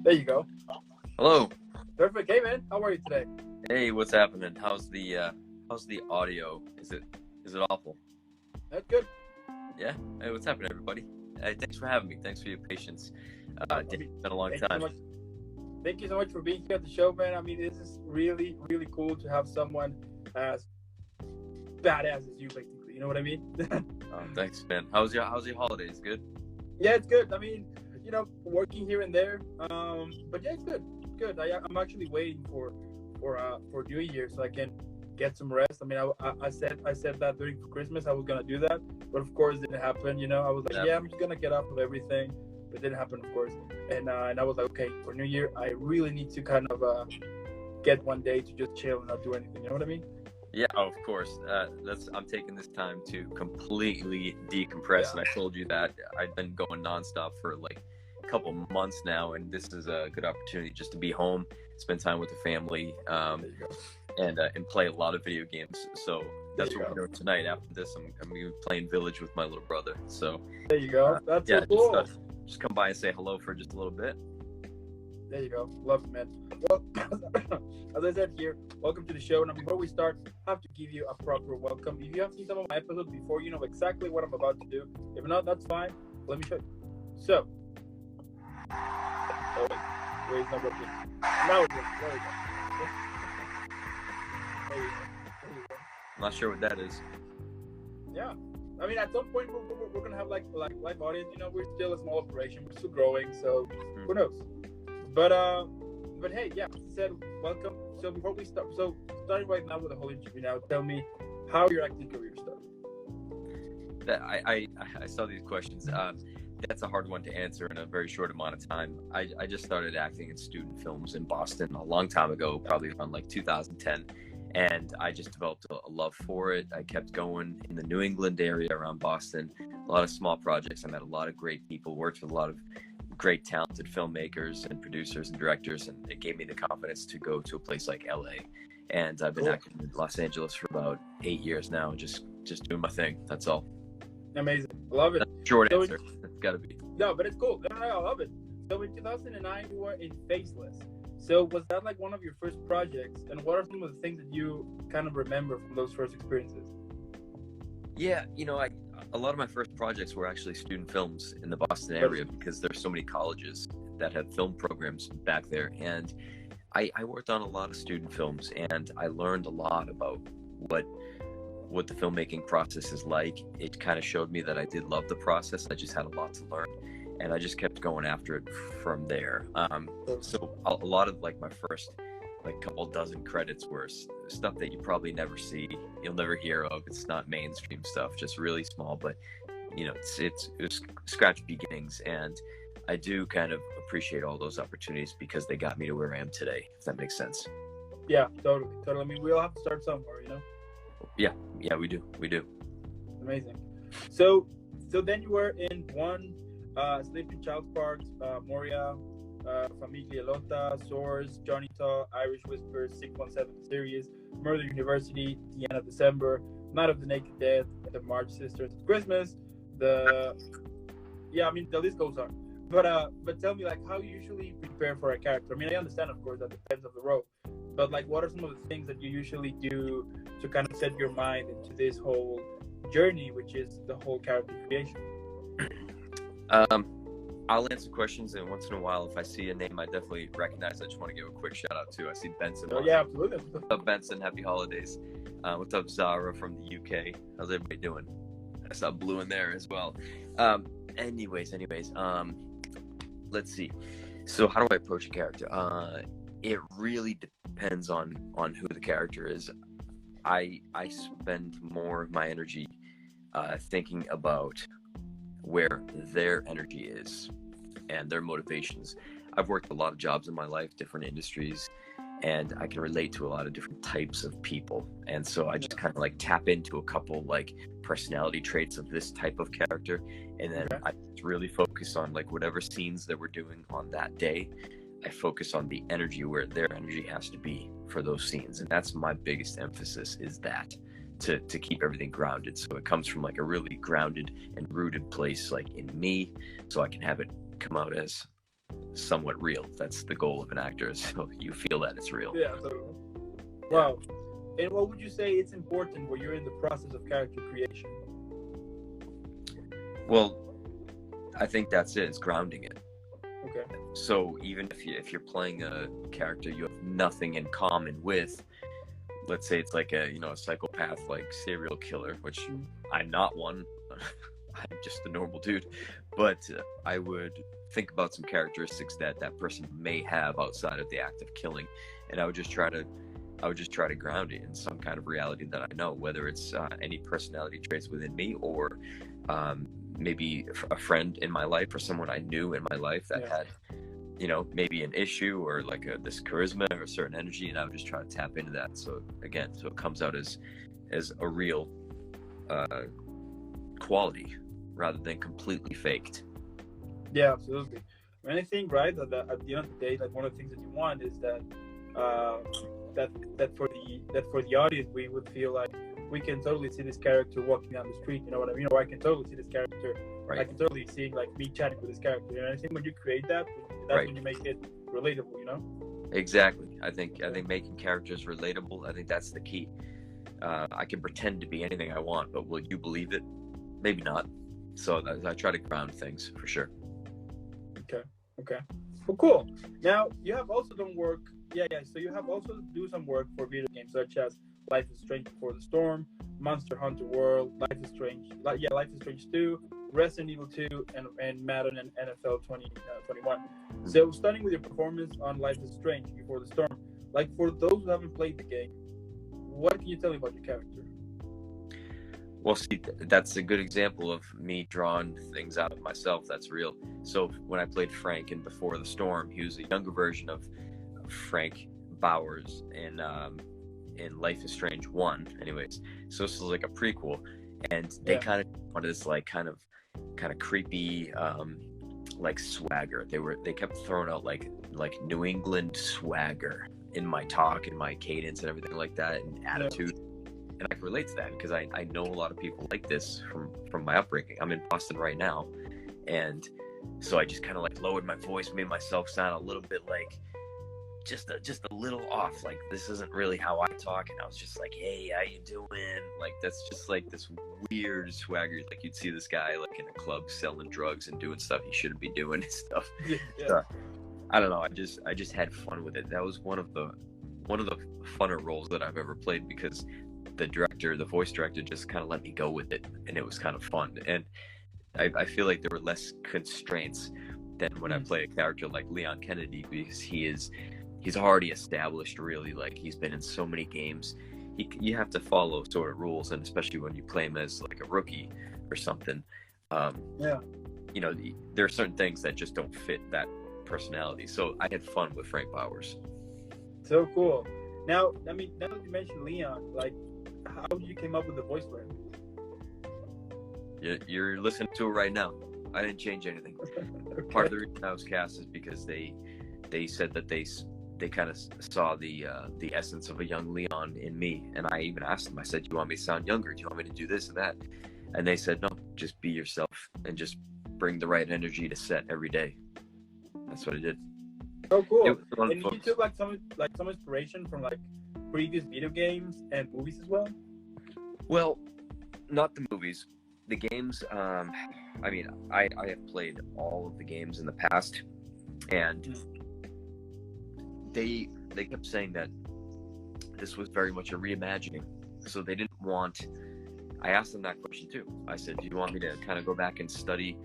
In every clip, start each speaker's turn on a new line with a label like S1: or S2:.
S1: There you go.
S2: Hello.
S1: Perfect. Hey, man. How are you today?
S2: Hey, what's happening? How's the audio? Is it awful?
S1: That's good.
S2: Yeah. Hey, what's happening, everybody? Hey, thanks for having me. Thanks for your patience. It's been a long time.
S1: Thank you so much for being here at the show, man. I mean, this is really, really cool to have someone as badass as you, basically. You know what I mean?
S2: Oh, thanks, man. How's your holidays? Good?
S1: Yeah, it's good. I mean, working here and there. But yeah, it's good. Good. I'm actually waiting for New Year so I can get some rest. I mean, I said that during Christmas I was gonna do that, but of course it didn't happen. I was like, yeah, I'm just gonna get off of everything, but it didn't happen, of course. And I was like, okay, for New Year I really need to kind of get one day to just chill and not do anything. You know what I mean?
S2: Yeah, of course. I'm taking this time to completely decompress,
S1: Yeah.
S2: And I told you that I've been going nonstop for like a couple months now, and this is a good opportunity just to be home, spend time with the family, and play a lot of video games. So that's what we're doing tonight. After this, I'm gonna be playing Village with my little brother. So
S1: there you go. That's so cool.
S2: Just come by and say hello for just a little bit.
S1: There you go. Love it, man. Well, as I said here, welcome to the show. Now, before we start, I have to give you a proper welcome. If you have seen some of my episodes before, you know exactly what I'm about to do. If not, that's fine. Let me show you. So, wait, it's not working. Now it's working. There we go. There you go.
S2: I'm not sure what that is.
S1: Yeah. I mean, at some point, we're going to have like live audience. We're still a small operation. We're still growing. So, who knows? But hey, yeah, said welcome. So before we start, starting right now with the whole interview now, tell me how your acting career started.
S2: I saw these questions. That's a hard one to answer in a very short amount of time. I just started acting in student films in Boston a long time ago, probably around like 2010. And I just developed a love for it. I kept going in the New England area around Boston, a lot of small projects. I met a lot of great people, worked with a lot of great talented filmmakers and producers and directors, and it gave me the confidence to go to a place like LA. And I've been acting in Los Angeles for about 8 years now, just doing my thing. That's all.
S1: Amazing. Love it.
S2: Short answer. It's got to be.
S1: No, but it's cool. No, I love it. So in 2009, you were in Faceless. So was that like one of your first projects? And what are some of the things that you kind of remember from those first experiences?
S2: Yeah, a lot of my first projects were actually student films in the Boston area because there's so many colleges that have film programs back there. And I worked on a lot of student films, and I learned a lot about what the filmmaking process is like. It kind of showed me that I did love the process. I just had a lot to learn, and I just kept going after it from there. So a lot of like my first couple dozen credits were stuff that you probably never see, you'll never hear of. It's not mainstream stuff, just really small, but it's scratch beginnings, and I do kind of appreciate all those opportunities because they got me to where I am today, if that makes sense.
S1: Yeah, totally. I mean, we all have to start somewhere,
S2: Yeah, we do.
S1: Amazing. So then you were in one Sleeping Child Parks, Moria, Famiglia Lotta, Source, Johnny Taw, Irish Whispers, 617 Series, Murder University, The End of December, Night of the Naked Dead, The March Sisters, Christmas, the list goes on. But tell me, like, how you usually prepare for a character. I mean, I understand, of course, that depends on the role, but like, what are some of the things that you usually do to kind of set your mind into this whole journey, which is the whole character creation?
S2: I'll answer questions, and once in a while, if I see a name I definitely recognize, I just want to give a quick shout out to. I see Benson.
S1: Oh, yeah, absolutely.
S2: What's up, Benson? Happy holidays. What's up, Zara from the UK? How's everybody doing? I saw Blue in there as well. Anyways, let's see. So how do I approach a character? It really depends on who the character is. I spend more of my energy thinking about where their energy is and their motivations. I've worked a lot of jobs in my life, different industries, and I can relate to a lot of different types of people. And so I just kind of like tap into a couple like personality traits of this type of character, and then I really focus on like whatever scenes that we're doing on that day. I focus on the energy where their energy has to be for those scenes, and that's my biggest emphasis, is that to keep everything grounded. So it comes from like a really grounded and rooted place, like in me, so I can have it come out as somewhat real. That's the goal of an actor, so you feel that it's real.
S1: Yeah. So, wow. And what would you say it's important when you're in the process of character creation?
S2: Well, I think that's it. It's grounding it.
S1: Okay.
S2: So even if you're playing a character you have nothing in common with, let's say it's like a psychopath, like serial killer, which I'm not one. I'm just a normal dude, but I would think about some characteristics that person may have outside of the act of killing, and I would just try to ground it in some kind of reality that I know, whether it's any personality traits within me, or maybe a friend in my life, or someone I knew in my life that had, maybe an issue, or like this charisma or a certain energy, and I would just try to tap into that. So it comes out as a real quality rather than completely faked.
S1: Yeah, absolutely. And I think, right, that at the end of the day, like, one of the things that you want is that that for the audience, we would feel like we can totally see this character walking down the street. You know what I mean? Or I can totally see this character. Right. I can totally see like me chatting with this character. And I think when you create that, that's when you make it relatable.
S2: Exactly. I think making characters relatable, I think that's the key. I can pretend to be anything I want, but will you believe it? Maybe not. So I try to ground things for sure.
S1: Okay. Well, cool. Now you have also done work. Yeah. So you have also do some work for video games such as Life is Strange Before the Storm, Monster Hunter World, Life is Strange 2, Resident Evil 2, and Madden and NFL 2021. So starting with your performance on Life is Strange Before the Storm, like, for those who haven't played the game, what can you tell me about your character?
S2: Well, see, that's a good example of me drawing things out of myself that's real. So when I played Frank in Before the Storm, he was a younger version of Frank Bowers in Life is Strange 1. Anyways, so this was like a prequel, and they kind of wanted this like kind of creepy like swagger. They kept throwing out like New England swagger in my talk and my cadence and everything like that, and attitude. And I can relate to that because I know a lot of people like this from my upbringing. I'm in Boston right now, and so I just kind of like lowered my voice, made myself sound a little bit like just a little off. Like, this isn't really how I talk. And I was just like, hey, how you doing? Like, that's just like this weird swagger. Like, you'd see this guy like in a club selling drugs and doing stuff he shouldn't be doing and stuff. So, I don't know. I just had fun with it. That was one of the funner roles that I've ever played, because the voice director just kind of let me go with it, and it was kind of fun. And I feel like there were less constraints than when I play a character like Leon Kennedy, because he's already established, really. Like, he's been in so many games. You have to follow sort of rules, and especially when you play him as like a rookie or something. There are certain things that just don't fit that personality. So I had fun with Frank Bowers.
S1: So cool. Now that you mentioned Leon, like, how did you came up with the voice for him?
S2: You're listening to it right now. I didn't change anything. Okay. Part of the reason I was cast is because they said that they kind of saw the essence of a young Leon in me, and I even asked them. I said, "Do you want me to sound younger? Do you want me to do this and that?" And they said, "No, just be yourself and just bring the right energy to set every day." That's what I did.
S1: Oh, cool! And you took like some inspiration from like previous video games and movies as well?
S2: Well, not the movies. The games, I mean, I have played all of the games in the past, and they kept saying that this was very much a reimagining. So they didn't want... I asked them that question too. I said, do you want me to kind of go back and study,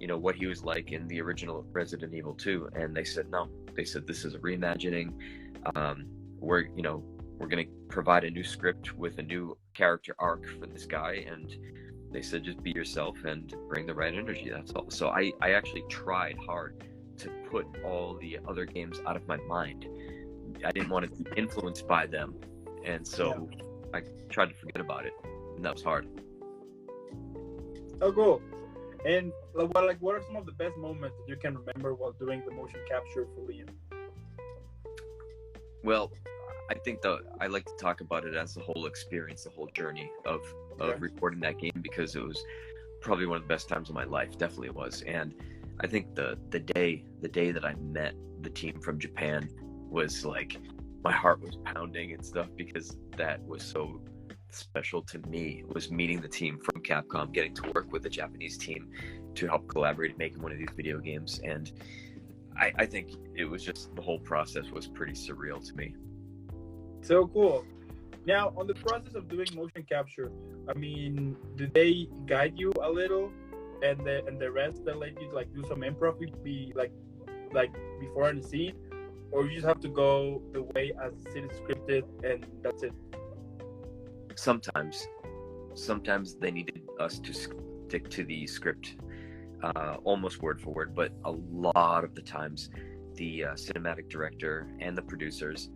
S2: what he was like in the original Resident Evil 2? And they said no. They said, this is a reimagining. We're going to provide a new script with a new character arc for this guy, and they said, just be yourself and bring the right energy. That's all. So I actually tried hard to put all the other games out of my mind. I didn't want to be influenced by them, and so I tried to forget about it, and that was hard.
S1: Oh, cool. And what are some of the best moments that you can remember while doing the motion capture for Leon?
S2: Well, I think I like to talk about it as the whole experience, the whole journey of recording that game, because it was probably one of the best times of my life. Definitely it was. And I think the day that I met the team from Japan was like, my heart was pounding and stuff, because that was so special to me. It was meeting the team from Capcom, getting to work with the Japanese team to help collaborate making one of these video games. And I think it was just, the whole process was pretty surreal to me.
S1: So cool. Now, on the process of doing motion capture, I mean, do they guide you a little, and the rest that let you like do some improv, be like before in the scene, or you just have to go the way as the scene is scripted and that's it?
S2: Sometimes they needed us to stick to the script, almost word for word, but a lot of the times the cinematic director and the producers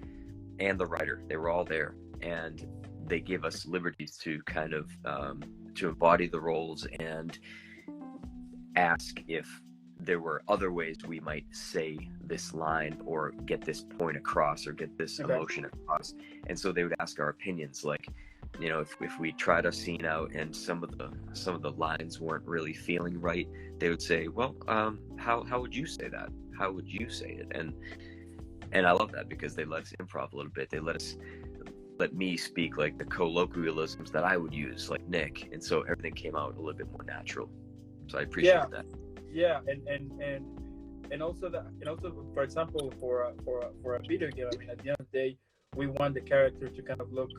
S2: and the writer, they were all there, and they gave us liberties to kind of to embody the roles and ask if there were other ways we might say this line or get this point across or get this emotion across. And so they would ask our opinions, like, you know, if we tried a scene out and some of the lines weren't really feeling right, they would say, well, how would you say that? How would you say it? And I love that, because they let us improv a little bit. They let me speak like the colloquialisms that I would use, like Nick, and so everything came out a little bit more natural. So I appreciate that.
S1: Yeah, and also for example, for a video game, I mean, at the end of the day, we want the character to kind of look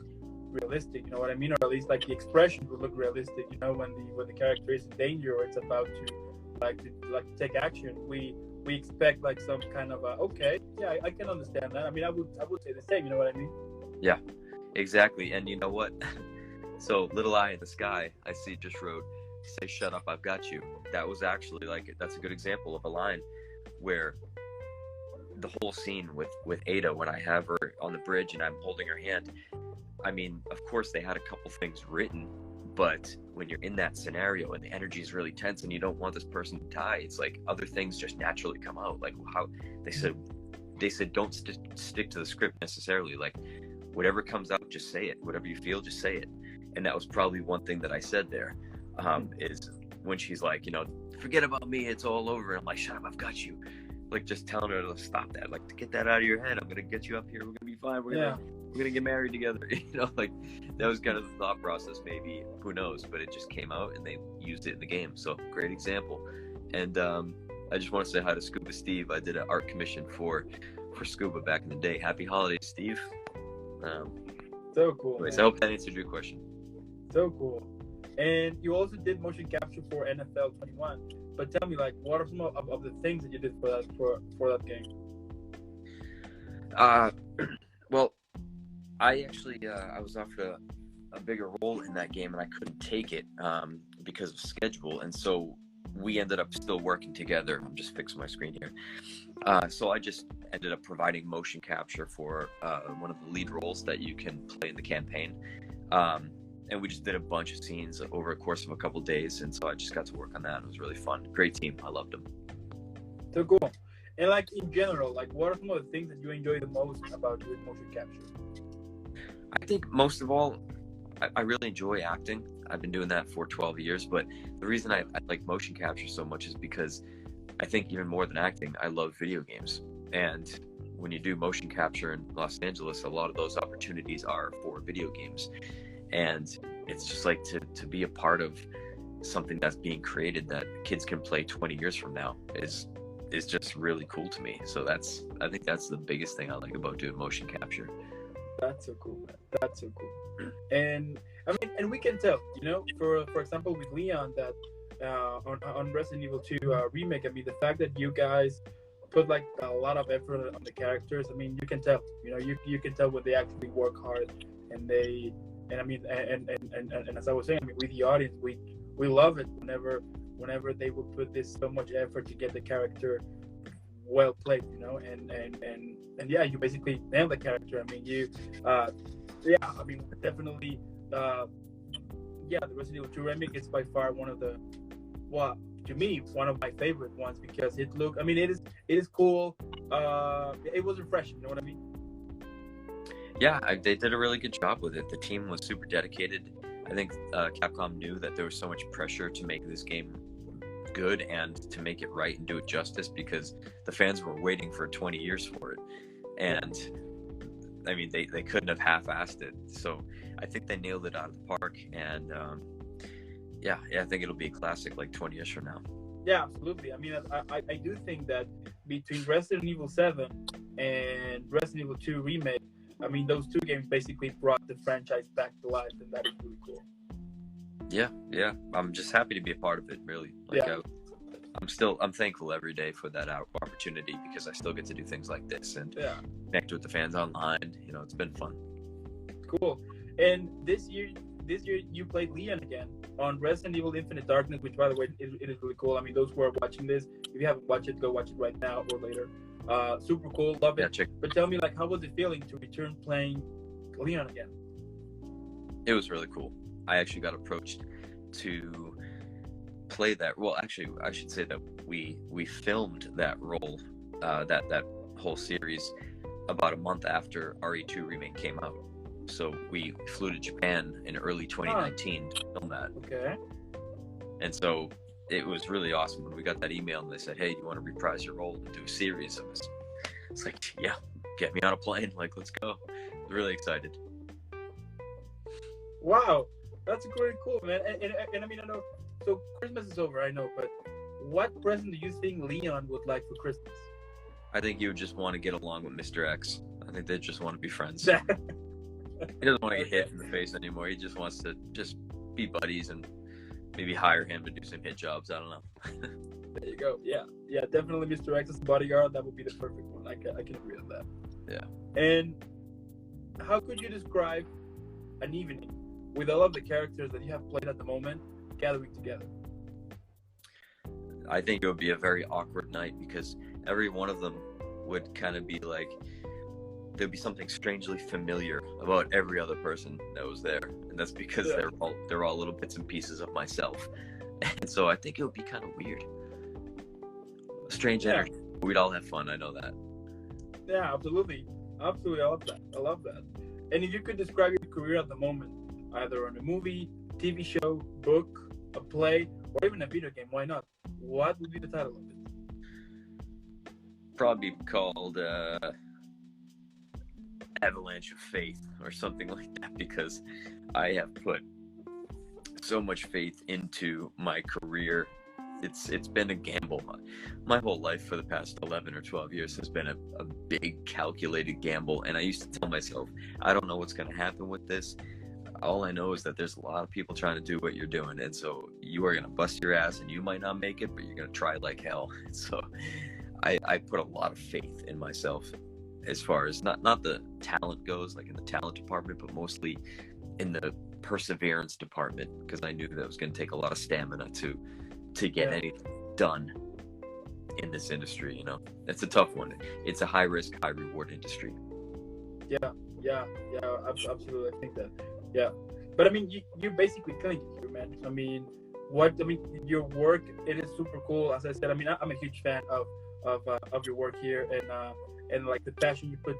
S1: realistic, you know what I mean, or at least like the expression would look realistic. You know, when the character is in danger or it's about to take action, we expect like some kind of okay, yeah, I can understand that. I mean, I would say the same. You know what I mean? Yeah,
S2: exactly. And you know what? So Little Eye in the Sky, I see, just wrote, "Say shut up, I've got you." That was actually that's a good example of a line where the whole scene with Ada, when I have her on the bridge and I'm holding her hand, I mean, of course they had a couple things written, but when you're in that scenario and the energy is really tense and you don't want this person to die, it's like other things just naturally come out. Like how they said don't stick to the script necessarily. Like whatever comes out, just say it. Whatever you feel, just say it. And that was probably one thing that I said there, is when she's like, you know, forget about me, it's all over. And I'm like, shut up, I've got you. Like just telling her to stop that, like to get that out of your head. I'm gonna get you up here. We're gonna be fine. We're gonna get married together. You know, like that was kind of the thought process. Maybe, who knows? But it just came out and they used it in the game. So great example. And I just want to say hi to Scuba Steve. I did an art commission for Scuba back in the day. Happy holidays, Steve.
S1: So cool.
S2: Anyways, I hope that answered your question.
S1: So cool. And you also did motion capture for NFL 21. But tell me, like, what are some of the things that you did for that game?
S2: Well, I actually I was offered a bigger role in that game, and I couldn't take it because of schedule, and so we ended up still working together. I'm just fixing my screen here. So I just ended up providing motion capture for one of the lead roles that you can play in the campaign. And we just did a bunch of scenes over a course of a couple of days, and so I just got to work on that. It was really fun. Great team. I loved them.
S1: So cool. And like in general, like what are some of the things that you enjoy the most about doing motion capture?
S2: I think most of all, I really enjoy acting. I've been doing that for 12 years, but the reason I like motion capture so much is because I think even more than acting, I love video games. And when you do motion capture in Los Angeles, a lot of those opportunities are for video games. And it's just like to be a part of something that's being created that kids can play 20 years from now is just really cool to me. So I think that's the biggest thing I like about doing motion capture.
S1: That's so cool, man. That's so cool. And I mean, and we can tell, you know, for example, with Leon, that on Resident Evil 2 remake, I mean, the fact that you guys put like a lot of effort on the characters, I mean, you can tell, you know, you can tell when they actually work hard, and I mean, and as I was saying, I mean, with the audience, we love it whenever they will put this so much effort to get the character well played, you know, and yeah, you basically nailed the character. I mean, I mean, definitely, the Resident Evil 2 remake is by far one of my favorite ones, because it is cool. It was refreshing, you know what I mean?
S2: Yeah, they did a really good job with it. The team was super dedicated. I think Capcom knew that there was so much pressure to make this game good and to make it right and do it justice, because the fans were waiting for 20 years for it. And I mean, they couldn't have half-assed it. So I think they nailed it out of the park. And yeah, I think it'll be a classic like 20 years from now.
S1: Yeah, absolutely. I mean, I do think that between Resident Evil 7 and Resident Evil 2 Remake, I mean, those two games basically brought the franchise back to life, and that is really cool.
S2: Yeah. I'm just happy to be a part of it, really. Like,
S1: Yeah.
S2: I'm thankful every day for that opportunity, because I still get to do things like this and
S1: Yeah.
S2: connect with the fans online. You know, it's been fun.
S1: Cool. And this year you played Leon again on Resident Evil Infinite Darkness, which, by the way, it is really cool. I mean, those who are watching this, if you haven't watched it, go watch it right now or later. Super cool, love it.
S2: Yeah, check.
S1: But tell me, like, how was it feeling to return playing Leon again?
S2: It was really cool. I actually got approached to play that. Well, actually, I should say that we filmed that role, that whole series, about a month after RE2 Remake came out. So we flew to Japan in early 2019 to film that.
S1: Okay.
S2: And so it was really awesome when we got that email and they said, "Hey, do you want to reprise your role and do a series?" It's like, yeah, get me on a plane. Like, let's go. I was really excited.
S1: Wow, that's really cool, man. And I mean, I know. So Christmas is over, I know, but what present do you think Leon would like for Christmas?
S2: I think you would just want to get along with Mr. X. I think they just want to be friends.
S1: There
S2: He doesn't want to get hit in the face anymore. He just wants to just be buddies and maybe hire him to do some hit jobs. I don't know.
S1: you go. Yeah, definitely Mr. X's bodyguard. That would be the perfect one. I can agree on that.
S2: Yeah.
S1: And how could you describe an evening with all of the characters that you have played at the moment gathering together?
S2: I think it would be a very awkward night, because every one of them would kind of be like, there'd be something strangely familiar about every other person that was there, and that's because they're all little bits and pieces of myself. And so I think it would be kind of weird, strange energy. We'd all have fun. I know that.
S1: Yeah, absolutely. I love that. And if you could describe your career at the moment, either on a movie, TV show, book, a play, or even a video game, why not? What would be the title of it?
S2: Probably called Avalanche of Faith or something like that, because I have put so much faith into my career. It's been a gamble. My whole life for the past 11 or 12 years has been a big calculated gamble, and I used to tell myself, I don't know what's going to happen with this. All I know is that there's a lot of people trying to do what you're doing, and so you are going to bust your ass, and you might not make it, but you're going to try like hell. So I put a lot of faith in myself, as far as not the talent goes, like in the talent department, but mostly in the perseverance department, because I knew that it was going to take a lot of stamina to get anything done in this industry. You know, it's a tough one. It's a high risk, high reward industry.
S1: Yeah, absolutely. I think that. Yeah, but I mean, you're basically killing it here, man. I mean, your work, it is super cool. As I said, I mean, I'm a huge fan of your work here, and like the passion you put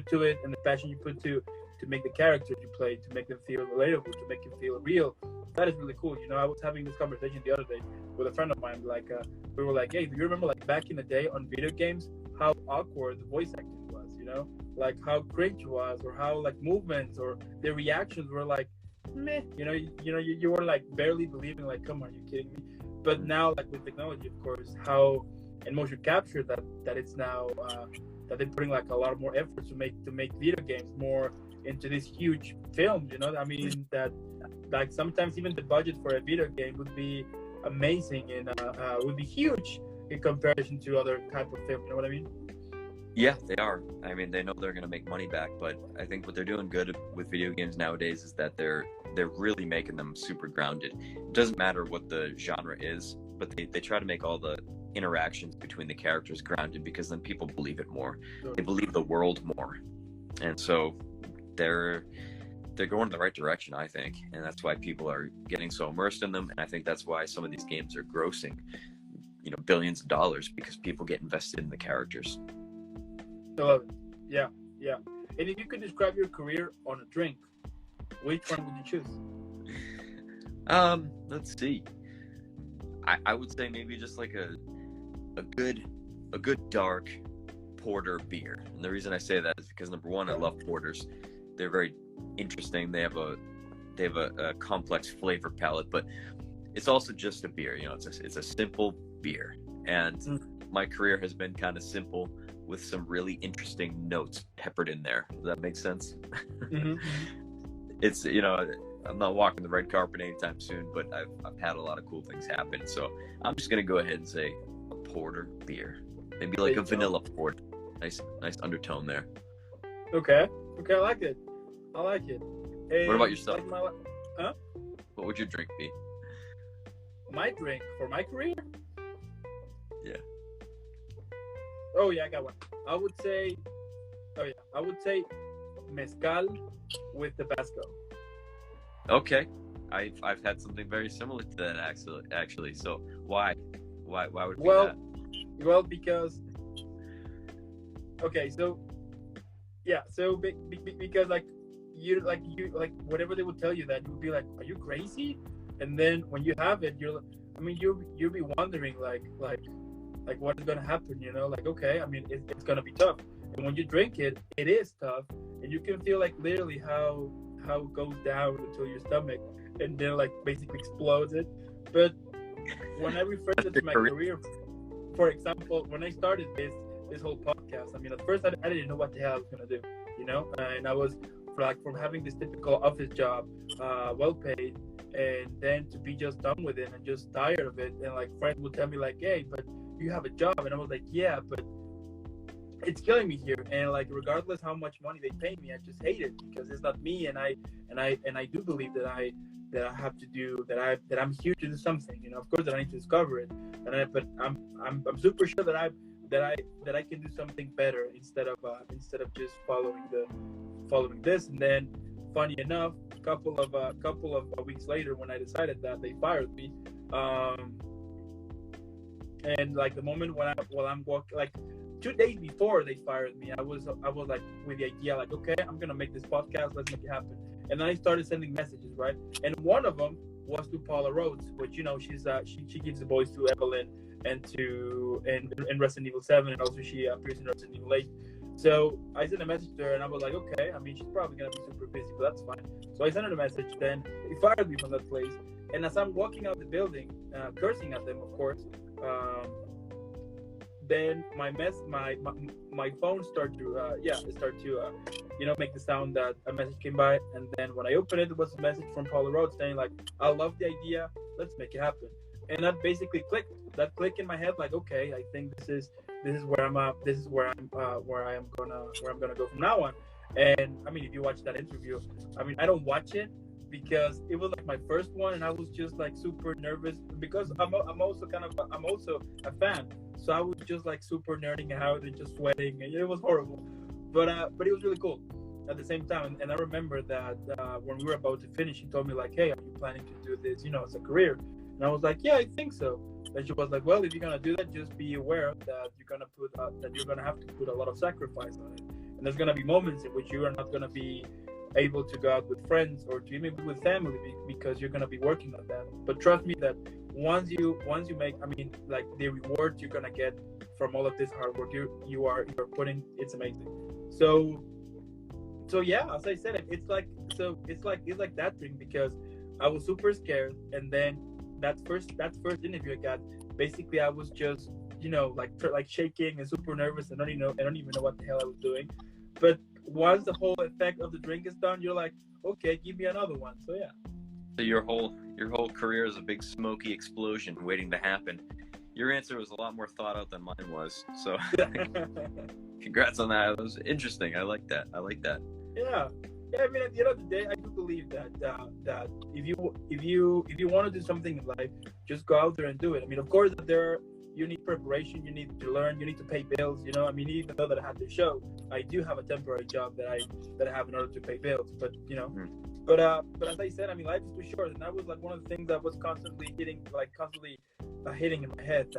S1: to it, and the passion you put to make the characters you play, to make them feel relatable, to make them feel real. That is really cool. You know, I was having this conversation the other day with a friend of mine. Like, we were like, "Hey, do you remember like back in the day on video games, how awkward the voice acting was? You know, like how cringe it was, or how like movements or the reactions were like, meh. You were like barely believing, like, come on, you kidding me? But now, like with technology, of course, how and motion capture that it's now that they're putting like a lot more effort to make video games more into these huge films. You know, I mean that like sometimes even the budget for a video game would be amazing and would be huge in comparison to other type of film. You know what I mean?
S2: Yeah, they are. I mean, they know they're going to make money back, but I think what they're doing good with video games nowadays is that they're really making them super grounded. It doesn't matter what the genre is, but they try to make all the interactions between the characters grounded, because then people believe it more. They believe the world more. And so they're going in the right direction, I think. And that's why people are getting so immersed in them. And I think that's why some of these games are grossing, billions of dollars, because people get invested in the characters.
S1: I love it. Yeah. And if you could describe your career on a drink, which one would you choose?
S2: Let's see. I would say maybe just like a good dark porter beer. And the reason I say that is because number one, I love porters. They're very interesting. They have a complex flavor palette, but it's also just a beer. You know, it's a simple beer. And my career has been kind of simple with some really interesting notes peppered in there. Does that make sense?
S1: Mm-hmm.
S2: It's, you know, I'm not walking the red carpet anytime soon, but I've had a lot of cool things happen. So I'm just gonna go ahead and say a porter beer, maybe like a vanilla porter. Nice undertone there.
S1: Okay, I like it. And
S2: what about yourself?
S1: Huh?
S2: What would your drink be?
S1: My drink for my career?
S2: Yeah.
S1: Oh yeah, I got one. I would say mezcal with Tabasco.
S2: Okay, I've had something very similar to that actually. So why would it be that?
S1: Well, because because you whatever they would tell you, that you would be like, are you crazy? And then when you have it, you'll be wondering like what is gonna happen, you know? Like, okay, I mean, it's gonna be tough. And when you drink it, it is tough, and you can feel like literally how it goes down into your stomach, and then like basically explodes it. But when I refer to my career, for example, when I started this whole podcast, I mean, at first I didn't know what the hell I was gonna do, you know, and I was from having this typical office job, well paid, and then to be just done with it and just tired of it, and like friends would tell me like, hey, but you have a job, and I was like, yeah, but it's killing me here, and like regardless how much money they pay me, I just hate it because it's not me, and I do believe that I have to do that I'm here to do something, you know. Of course that I need to discover it, but I'm super sure that I can do something better instead of just following this. And then funny enough, a couple of weeks later, when I decided that, they fired me, and like the moment when I'm walking, like 2 days before they fired me, I was like with the idea like, okay, I'm gonna make this podcast, let's make it happen. And then I started sending messages, right? And one of them was to Paula Rhodes, which, you know, she gives the voice to Evelyn and in Resident Evil 7, and also she appears in Resident Evil 8. So I sent a message to her, and I was like, okay, I mean, she's probably gonna be super busy, but that's fine. So I sent her a message. Then they fired me from that place, and as I'm walking out the building, cursing at them, of course, then my phone started to make the sound that a message came by. And then when I opened it, it was a message from Paula Rhodes saying like, I love the idea, let's make it happen. And that basically clicked. That click in my head, like, okay, I think this is where I'm gonna go from now on. And I mean, if you watch that interview, I mean, I don't watch it because it was like my first one, and I was just like super nervous because I'm also a fan. So I was just like super nerding out and just sweating, and it was horrible. But it was really cool at the same time. And I remember that when we were about to finish, she told me like, hey, are you planning to do this, you know, as a career? And I was like, yeah, I think so. And she was like, well, if you're gonna do that, just be aware that you're gonna have to put a lot of sacrifice on it, and there's gonna be moments in which you are not gonna be able to go out with friends or to even be with family because you're gonna be working on that. But trust me that once you make, I mean, like the reward you're gonna get from all of this hard work you're putting, it's amazing. So yeah, as I said, it's like that thing, because I was super scared, and then that first interview I got, basically I was just, you know, like shaking and super nervous, and I don't even know what the hell I was doing. But once the whole effect of the drink is done, you're like, okay, give me another one. So yeah.
S2: So your whole career is a big smoky explosion waiting to happen. Your answer was a lot more thought out than mine was. So congrats on that. It was interesting. I like that.
S1: Yeah. I mean, at the end of the day, I do believe that if you want to do something in life, just go out there and do it. I mean, of course, you need preparation, you need to learn, you need to pay bills. You know, I mean, even though that I had the show, I do have a temporary job that I have in order to pay bills. But you know, but as I said, I mean, life is too short, and that was like one of the things that was constantly hitting in my head.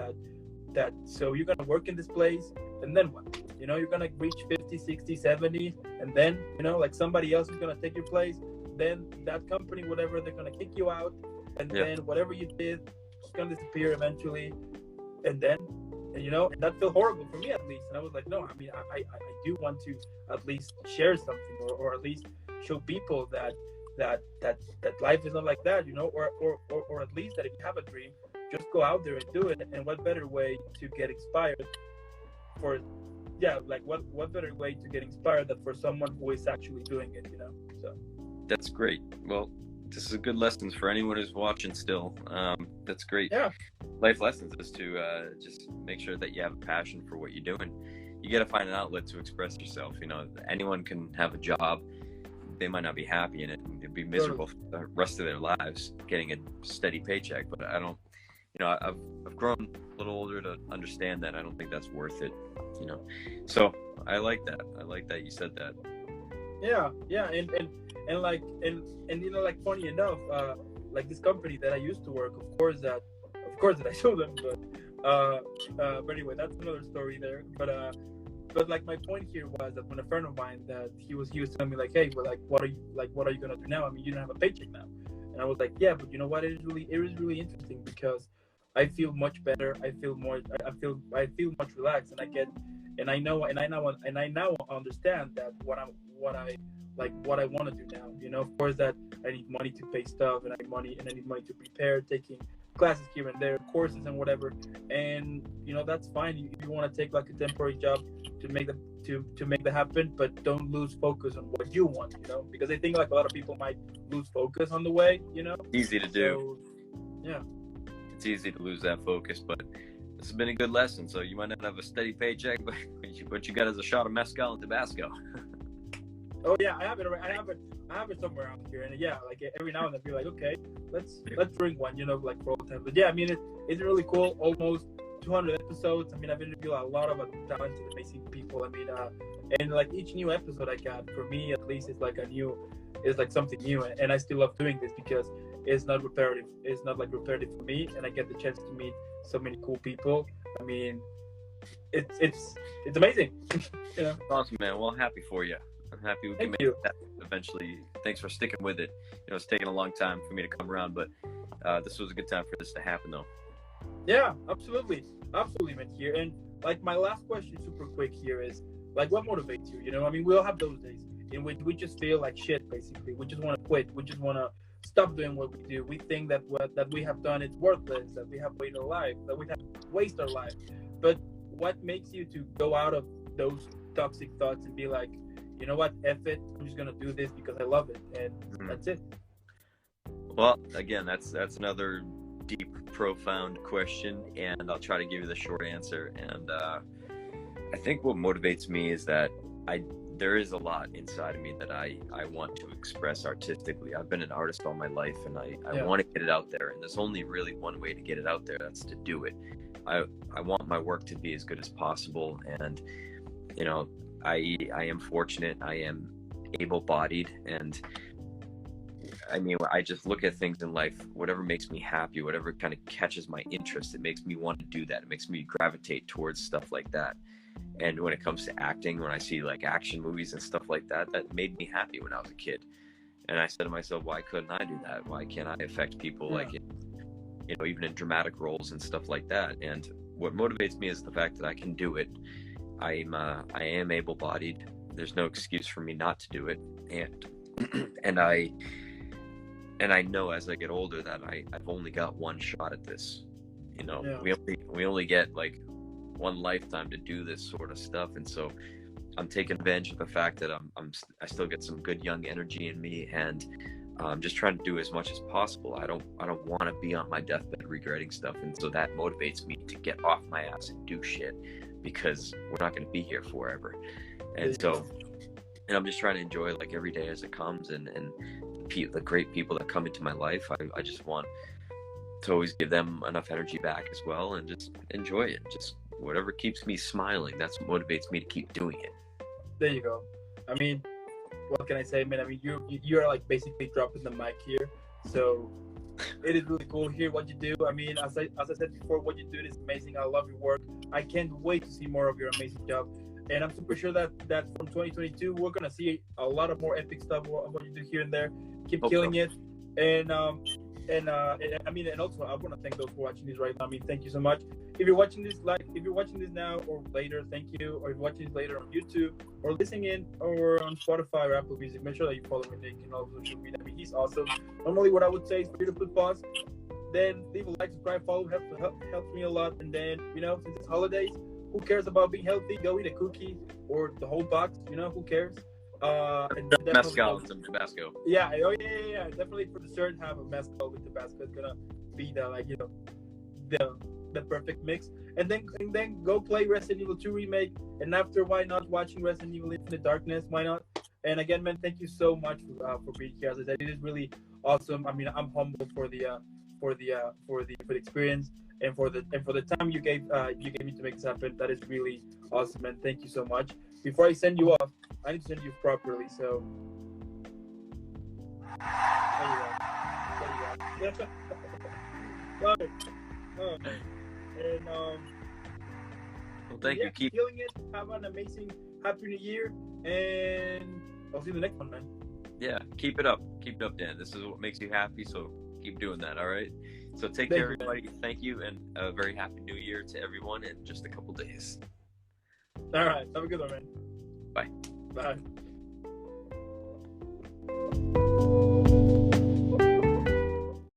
S1: That so you're gonna work in this place, and then what? You know, you're gonna reach 50, 60, 70, and then, you know, like somebody else is gonna take your place. Then that company, whatever, they're gonna kick you out, and then whatever you did, just gonna disappear eventually, and then, and that felt horrible for me at least. And I was like, no, I mean, I do want to at least share something, or at least show people that life is not like that, or at least that if you have a dream, just go out there and do it. And what better way to get inspired for, like what better way to get inspired than for someone who is actually doing it, So
S2: that's great. Well, this is a good lessons for anyone who's watching still. That's great.
S1: Yeah.
S2: Life lessons is to just make sure that you have a passion for what you're doing. You got to find an outlet to express yourself. Anyone can have a job. They might not be happy in it and they'd be miserable for the rest of their lives getting a steady paycheck. But I don't, I've grown a little older to understand that I don't think that's worth it, So I like that. I like that you said that.
S1: Yeah. Like funny enough, like this company that I used to work, of course that I sold them, but anyway, that's another story there. But like my point here was that when a friend of mine, that he was telling me like, hey, well, like what are you gonna do now? I mean, you don't have a paycheck now. And I was like, yeah, but you know what? It is really interesting because I feel much better. I feel much relaxed, and I now understand that what I want to do now. Of course that I need money to pay stuff, and I need money to prepare, taking classes here and there, courses and whatever. And that's fine. You want to take like a temporary job to make that happen, but don't lose focus on what you want. Because I think like a lot of people might lose focus on the way.
S2: Easy to do.
S1: So, yeah.
S2: It's easy to lose that focus, but this has been a good lesson. So you might not have a steady paycheck, but what you got is a shot of mezcal and Tabasco.
S1: Oh yeah, I have it somewhere out here, and yeah, like every now and then, be like, okay, let's drink one, like for all time. But yeah, I mean, it's really cool. Almost 200 episodes. I mean, I've interviewed a lot of talented, amazing people. I mean, and like each new episode I got, for me at least, it's like something new, and I still love doing this because it's not repetitive. It's not like repetitive for me, and I get the chance to meet so many cool people. I mean, it's amazing.
S2: Awesome, man. Well, I'm happy for you. I'm happy we can make that eventually. Thanks for sticking with it. It's taken a long time for me to come around, but this was a good time for this to happen, though.
S1: Yeah, absolutely, man. Here, and like my last question, super quick here, is like, what motivates you? I mean, we all have those days in which we just feel like shit. Basically, we just want to quit. We just want to stop doing what we do. We think that that we have done is worthless. That we have wasted our life. That we have wasted our life. But what makes you to go out of those toxic thoughts and be like, you know what, F it, I'm just gonna do this because I love it, and that's it.
S2: Well, again, that's another deep, profound question, and I'll try to give you the short answer. And I think what motivates me is that there is a lot inside of me that I want to express artistically. I've been an artist all my life, and I want to get it out there, and there's only really one way to get it out there. That's to do it. I want my work to be as good as possible, and I am fortunate. I am able-bodied, and I mean, I just look at things in life, whatever makes me happy, whatever kind of catches my interest, it makes me want to do that. It makes me gravitate towards stuff like that. And when it comes to acting, when I see like action movies and stuff like that, that made me happy when I was a kid. And I said to myself, why couldn't I do that? Why can't I affect people like, even in dramatic roles and stuff like that? And what motivates me is the fact that I can do it. I am able-bodied. There's no excuse for me not to do it, and I know as I get older that I've only got one shot at this. We only get like one lifetime to do this sort of stuff, and so I'm taking advantage of the fact that I still get some good young energy in me, and I'm just trying to do as much as possible. I don't want to be on my deathbed regretting stuff, and so that motivates me to get off my ass and do shit, because we're not going to be here forever. And so, and I'm just trying to enjoy like every day as it comes, and the great people that come into my life, I just want to always give them enough energy back as well, and just enjoy it. Just whatever keeps me smiling, that's what motivates me to keep doing it.
S1: There you go. I mean, what can I say, man? I mean, you're like basically dropping the mic here, so it is really cool to hear what you do. I mean, as I said before, what you do is amazing. I love your work. I can't wait to see more of your amazing job, and I'm super sure that from 2022 we're gonna see a lot of more epic stuff of what you do here and there. Keep killing it, and And I mean, and also I want to thank those for watching this right now. I mean, thank you so much. If you're watching this now or later, thank you. Or if you're watching this later on YouTube or listening in or on Spotify or Apple Music, make sure that you follow Nick and all social media. I mean, he's awesome. Normally, what I would say is for you to put pause, then leave a like, subscribe, follow, helps me a lot. And then, since it's holidays, who cares about being healthy? Go eat a cookie or the whole box. Who cares? And
S2: Mezcal and some Tabasco.
S1: Yeah. Definitely for dessert, have a mezcal with Tabasco. It's gonna be the perfect mix. And then go play Resident Evil 2 remake. And after, why not watching Resident Evil Infinite Darkness? Why not? And again, man, thank you so much for being here. As I said, it is really awesome. I mean, I'm humbled for the experience and for the time you gave me to make this happen. That is really awesome, man. Thank you so much. Before I send you off, I need to send you properly. So there you go. Love it. And
S2: Well, thank you. Keep
S1: feeling it. Have an amazing Happy New Year, and I'll see you in the next one, man.
S2: Yeah, keep it up. Keep it up, Dan. This is what makes you happy, so keep doing that, all right? So take care, everybody. Thank you, and a very happy New Year to everyone in just a couple days.
S1: All right. Have a good one, man.
S2: Bye.
S1: Bye.